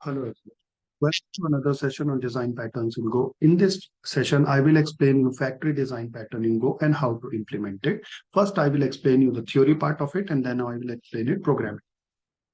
Hello, everyone. Welcome to another session on design patterns in Go. In this session, I will explain you factory design pattern in Go and how to implement it. First, I will explain you the theory part of it, and then I will explain it programming.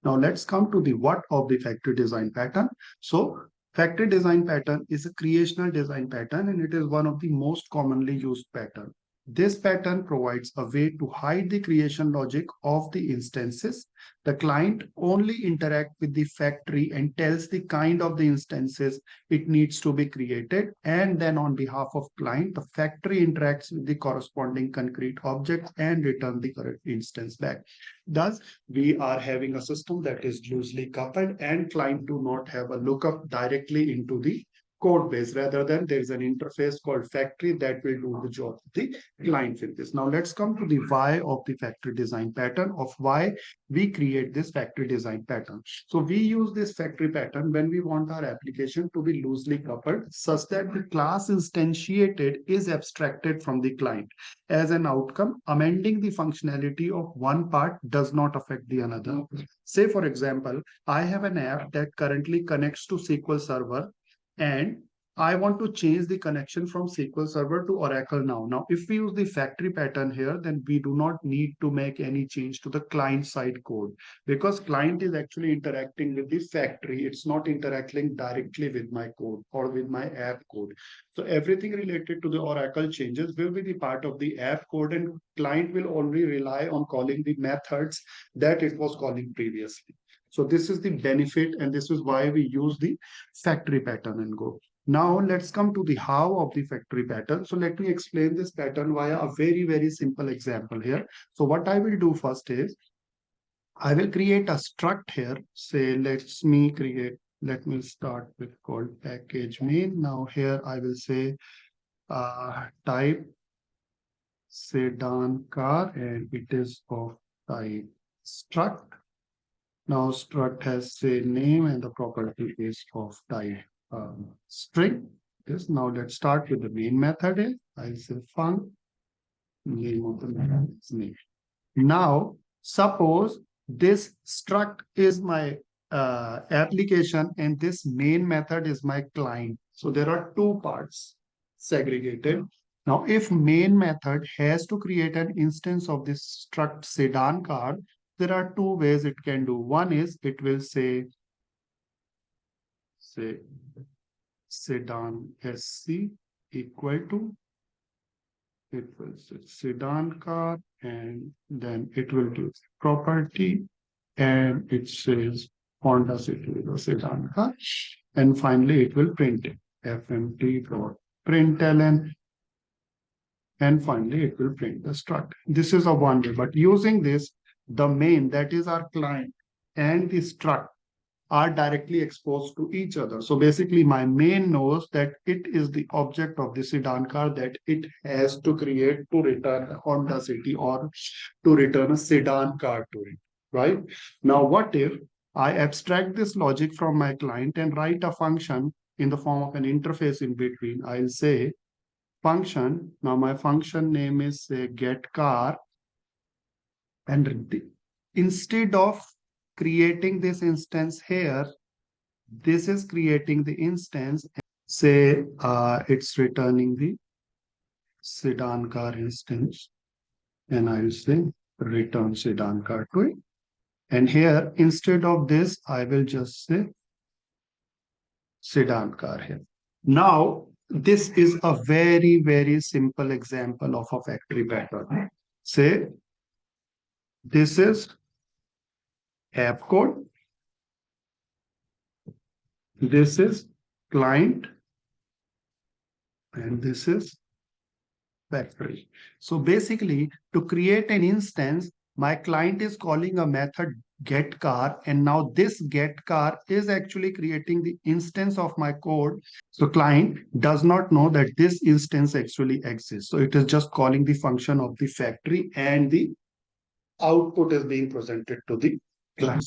Now let's come to the what of the factory design pattern. So factory design pattern is a creational design pattern, and it is one of the most commonly used pattern. This pattern provides a way to hide the creation logic of the instances. The client only interact with the factory and tells the kind of the instances it needs to be created. And then on behalf of client, the factory interacts with the corresponding concrete object and return the correct instance back. Thus, we are having a system that is loosely coupled and client do not have a lookup directly into the code base. Rather than there is an interface called factory that will do the job of the client with this. Now let's come to the why of the factory design pattern, of why we create this factory design pattern. So we use this factory pattern when we want our application to be loosely coupled such that the class instantiated is abstracted from the client. As an outcome, amending the functionality of one part does not affect the another. Say, for example, I have an app that currently connects to SQL Server, and I want to change the connection from SQL Server to Oracle now. Now, if we use the factory pattern here, then we do not need to make any change to the client side code because client is actually interacting with the factory. It's not interacting directly with my code or with my app code. So everything related to the Oracle changes will be the part of the app code, and client will only rely on calling the methods that it was calling previously. So this is the benefit, and this is why we use the factory pattern in Go. Now let's come to the how of the factory pattern. So let me explain this pattern via a very simple example here. So what I will do first is I will create a struct here. Say, let me start with called package main. Now here I will say type sedan car, and it is of type struct. Now struct has say name and the property is of type string. Yes. Now let's start with the main method. I'll say func, name of the method is name. Now suppose this struct is my application and this main method is my client. So there are two parts segregated. Now if main method has to create an instance of this struct sedan car, there are two ways it can do. One is it will say sedan sc equal to, it will say sedan car, and then it will do property, and it says Honda City the sedan car, and finally it will print it fmt.println, and finally it will print the struct. This is a one way, but using this, the main, that is our client, and the struct are directly exposed to each other. So basically my main knows that it is the object of the sedan car that it has to create to return a Honda City or to return a sedan car to it, right? Now what if I abstract this logic from my client and write a function in the form of an interface in between? I'll say function. Now my function name is say get car, and instead of creating this instance here, this is creating the instance. Say it's returning the sedan car instance, and I will say return sedan car to it. And here, instead of this, I will just say sedan car here. Now, this is a very simple example of a factory pattern. Say this is app code, this is client, and this is factory. So basically, to create an instance, my client is calling a method get car, and now this get car is actually creating the instance of my code. So client does not know that this instance actually exists. So it is just calling the function of the factory, and the output is being presented to the client.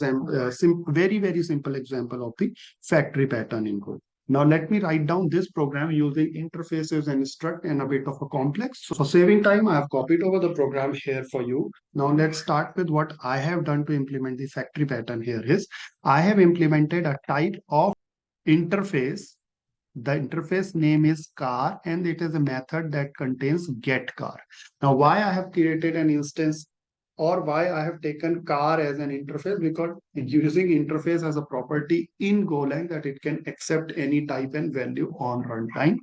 Very simple example of the factory pattern in code. Now let me write down this program using interfaces and struct and a bit of a complex. So for saving time, I have copied over the program here for you. Now let's start with what I have done to implement the factory pattern here is I have implemented a type of interface. The interface name is car and it is a method that contains get car. Now why I have created an instance or why I have taken car as an interface, because using interface as a property in Golang that it can accept any type and value on runtime.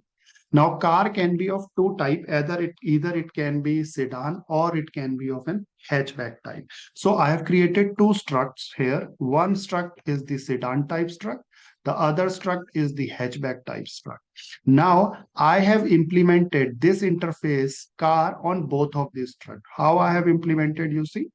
Now car can be of two type, either it can be sedan or it can be of an hatchback type. So I have created two structs here. One struct is the sedan type struct. The other struct is the hatchback type struct. Now I have implemented this interface car on both of these struct. How I have implemented, you see,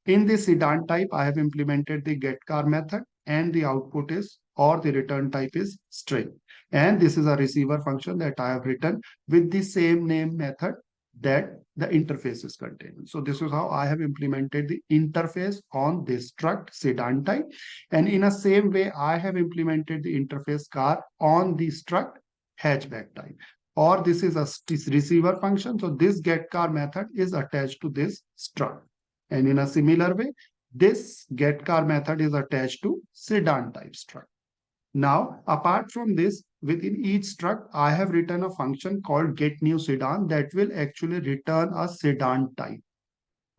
in the sedan type, I have implemented the get car method and the output is or the return type is string. And this is a receiver function that I have written with the same name method that the interface is containing. So this is how I have implemented the interface on this struct sedan type. And in a same way, I have implemented the interface car on the struct hatchback type. Or this is a receiver function. So this get car method is attached to this struct. And in a similar way, this get car method is attached to sedan type struct. Now, apart from this, within each struct, I have written a function called getNewSedan that will actually return a sedan type,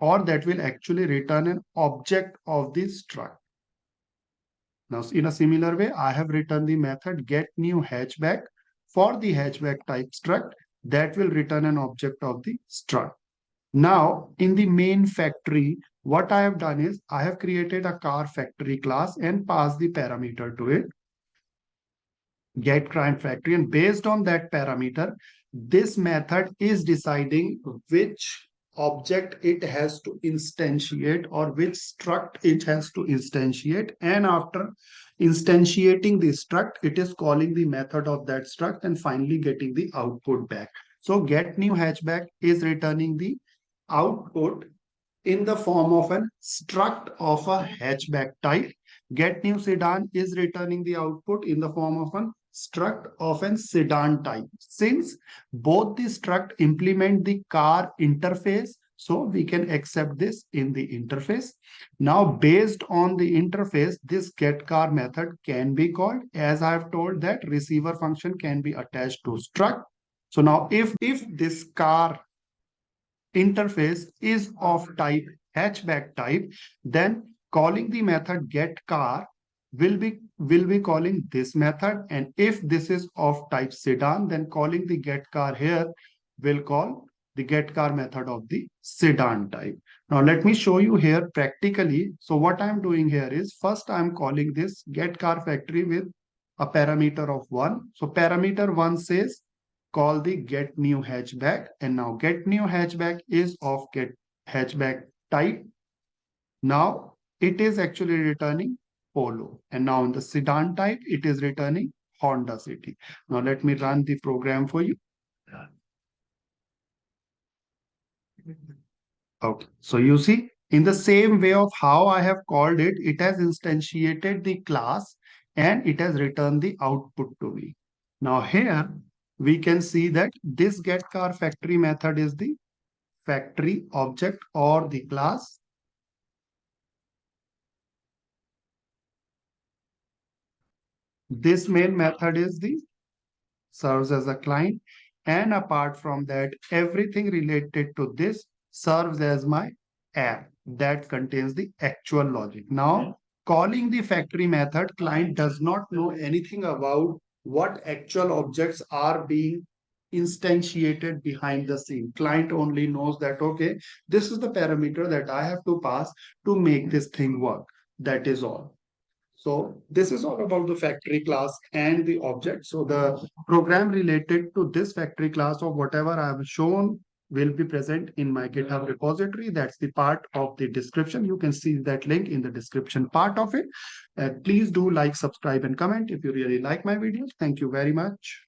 or that will actually return an object of this struct. Now, in a similar way, I have written the method getNewHatchback for the hatchback type struct that will return an object of the struct. Now, in the main factory, what I have done is I have created a car factory class and passed the parameter to it, get client factory, and based on that parameter, this method is deciding which object it has to instantiate or which struct it has to instantiate. And after instantiating the struct, it is calling the method of that struct and finally getting the output back. So get new hatchback is returning the output in the form of an struct of a hatchback type. Get new sedan is returning the output in the form of an struct of an sedan type. Since both the struct implement the car interface, so we can accept this in the interface. Now, based on the interface, this get car method can be called. As I have told, that receiver function can be attached to struct. So now if this car interface is of type hatchback type, then calling the method get car will be calling this method. And if this is of type sedan, then calling the get car here will call the get car method of the sedan type. Now let me show you here practically. So what I'm doing here is first I'm calling this get car factory with a parameter of 1. So parameter 1 says call the get new hatchback, and now get new hatchback is of get hatchback type. Now it is actually returning Polo, and now in the sedan type it is returning Honda City. Now let me run the program for you. Okay, so you see, in the same way of how I have called it, it has instantiated the class and it has returned the output to me. Now here we can see that this get car factory method is the factory object or the class. This main method is the serves as a client, and apart from that, everything related to this serves as my app that contains the actual logic. Now, calling the factory method, client does not know anything about what actual objects are being instantiated behind the scene. Client only knows that, okay, this is the parameter that I have to pass to make this thing work. That is all. So this is all about the factory class and the object. So the program related to this factory class or whatever I have shown will be present in my GitHub repository. That's the part of the description. You can see that link in the description part of it. Please do like, subscribe, and comment if you really like my videos. Thank you very much.